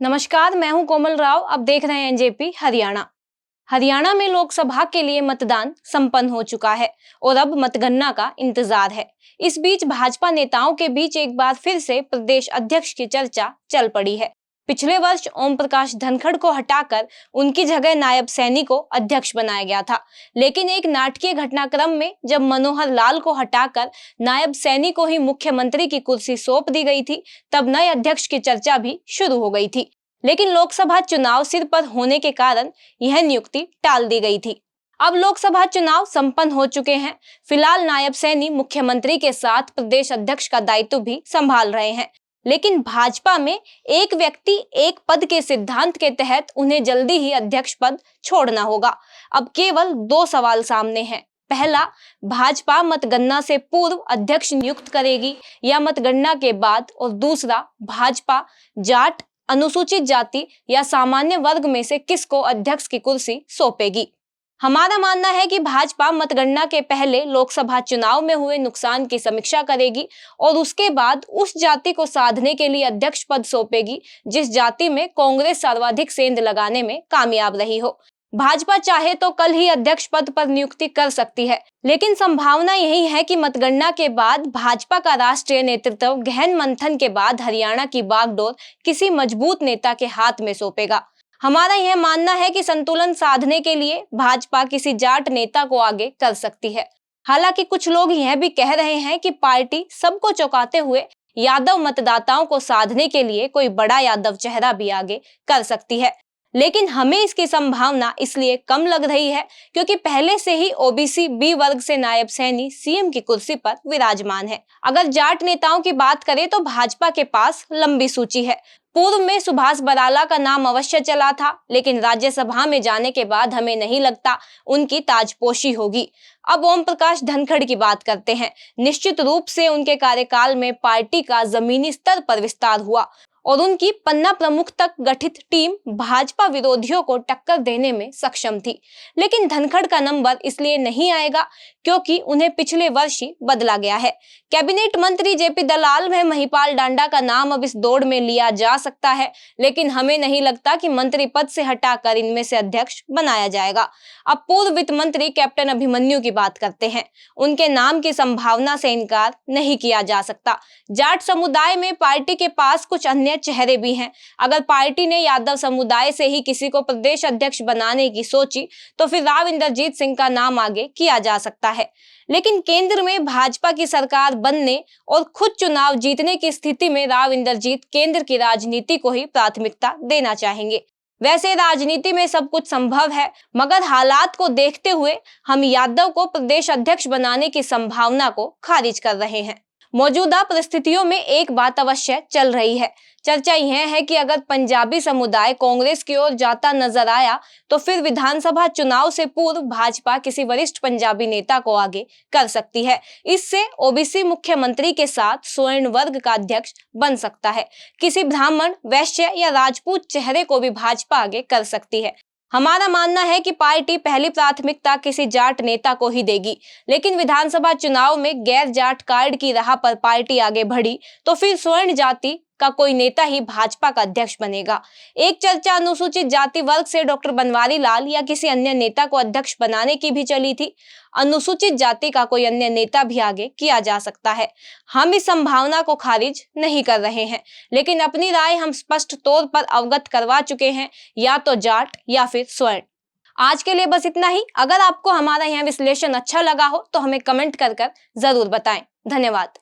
नमस्कार, मैं हूं कोमल राव। अब देख रहे हैं एनजेपी हरियाणा। हरियाणा में लोकसभा के लिए मतदान संपन्न हो चुका है और अब मतगणना का इंतजार है। इस बीच भाजपा नेताओं के बीच एक बार फिर से प्रदेश अध्यक्ष की चर्चा चल पड़ी है। पिछले वर्ष ओम प्रकाश धनखड़ को हटाकर उनकी जगह नायब सैनी को अध्यक्ष बनाया गया था, लेकिन एक नाटकीय घटनाक्रम में जब मनोहर लाल को हटाकर नायब सैनी को ही मुख्यमंत्री की कुर्सी सौंप दी गई थी, तब नए अध्यक्ष की चर्चा भी शुरू हो गई थी। लेकिन लोकसभा चुनाव सिर पर होने के कारण यह नियुक्ति टाल दी गई थी। अब लोकसभा चुनाव संपन्न हो चुके हैं। फिलहाल नायब सैनी मुख्यमंत्री के साथ प्रदेश अध्यक्ष का दायित्व भी संभाल रहे हैं, लेकिन भाजपा में एक व्यक्ति एक पद के सिद्धांत के तहत उन्हें जल्दी ही अध्यक्ष पद छोड़ना होगा। अब केवल दो सवाल सामने हैं। पहला, भाजपा मतगणना से पूर्व अध्यक्ष नियुक्त करेगी या मतगणना के बाद, और दूसरा, भाजपा जाट, अनुसूचित जाति या सामान्य वर्ग में से किसको अध्यक्ष की कुर्सी सौंपेगी। हमारा मानना है कि भाजपा मतगणना के पहले लोकसभा चुनाव में हुए नुकसान की समीक्षा करेगी और उसके बाद उस जाति को साधने के लिए अध्यक्ष पद सौंपेगी जिस जाति में कांग्रेस सर्वाधिक सेंध लगाने में कामयाब रही हो। भाजपा चाहे तो कल ही अध्यक्ष पद पर नियुक्ति कर सकती है, लेकिन संभावना यही है कि मतगणना के बाद भाजपा का राष्ट्रीय नेतृत्व गहन मंथन के बाद हरियाणा की बागडोर किसी मजबूत नेता के हाथ में सौंपेगा। हमारा यह मानना है कि संतुलन साधने के लिए भाजपा किसी जाट नेता को आगे कर सकती है। हालांकि कुछ लोग यह भी कह रहे हैं कि पार्टी सबको चौंकाते हुए यादव मतदाताओं को साधने के लिए कोई बड़ा यादव चेहरा भी आगे कर सकती है, लेकिन हमें इसकी संभावना इसलिए कम लग रही है क्योंकि पहले से ही ओबीसी बी वर्ग से नायब सैनी सीएम की कुर्सी पर विराजमान है। अगर जाट नेताओं की बात करें तो भाजपा के पास लंबी सूची है। पूर्व में सुभाष बराला का नाम अवश्य चला था, लेकिन राज्यसभा में जाने के बाद हमें नहीं लगता उनकी ताजपोशी होगी। अब ओम प्रकाश धनखड़ की बात करते हैं। निश्चित रूप से उनके कार्यकाल में पार्टी का जमीनी स्तर पर विस्तार हुआ और उनकी पन्ना प्रमुख तक गठित टीम भाजपा विरोधियों को टक्कर देने में सक्षम थी। लेकिन धनखड़ का नंबर इसलिए नहीं आएगा क्योंकि उन्हें पिछले वर्ष ही बदला गया है। कैबिनेट मंत्री जेपी दलाल व महिपाल डांडा का नाम अब इस दौड़ में लिया जा सकता है, लेकिन हमें नहीं लगता कि मंत्री पद से हटाकर इनमें से अध्यक्ष बनाया जाएगा। अब पूर्व वित्त मंत्री कैप्टन अभिमन्यु की बात करते हैं। उनके नाम की संभावना से इनकार नहीं किया जा सकता। जाट समुदाय में पार्टी के पास कुछ अन्य चेहरे भी हैं। अगर पार्टी ने यादव समुदाय से ही किसी को प्रदेश अध्यक्ष बनाने की सोची तो फिर राव इंद्रजीत सिंह का नाम आगे किया जा सकता है, लेकिन केंद्र में भाजपा की सरकार बनने और खुद चुनाव जीतने की स्थिति में राव इंद्रजीत केंद्र की राजनीति को ही प्राथमिकता देना चाहेंगे। वैसे राजनीति में सब कुछ संभव है, मगर हालात को देखते हुए हम यादव को प्रदेश अध्यक्ष बनाने की संभावना को खारिज कर रहे हैं। मौजूदा परिस्थितियों में एक बात अवश्य चल रही है। चर्चा यह है कि अगर पंजाबी समुदाय कांग्रेस की ओर जाता नजर आया तो फिर विधानसभा चुनाव से पूर्व भाजपा किसी वरिष्ठ पंजाबी नेता को आगे कर सकती है। इससे ओबीसी मुख्यमंत्री के साथ स्वर्ण वर्ग का अध्यक्ष बन सकता है। किसी ब्राह्मण, वैश्य या राजपूत चेहरे को भी भाजपा आगे कर सकती है। हमारा मानना है कि पार्टी पहली प्राथमिकता किसी जाट नेता को ही देगी, लेकिन विधानसभा चुनाव में गैर जाट कार्ड की राह पर पार्टी आगे बढ़ी तो फिर स्वर्ण जाति का कोई नेता ही भाजपा का अध्यक्ष बनेगा। एक चर्चा अनुसूचित जाति वर्ग से डॉक्टर बनवारी लाल या किसी अन्य नेता को अध्यक्ष बनाने की भी चली थी। अनुसूचित जाति का कोई अन्य नेता भी आगे किया जा सकता है। हम इस संभावना को खारिज नहीं कर रहे हैं, लेकिन अपनी राय हम स्पष्ट तौर पर अवगत करवा चुके हैं, या तो जाट या फिर स्वर्ण। आज के लिए बस इतना ही। अगर आपको हमारा यह विश्लेषण अच्छा लगा हो तो हमें कमेंट कर जरूर बताएं। धन्यवाद।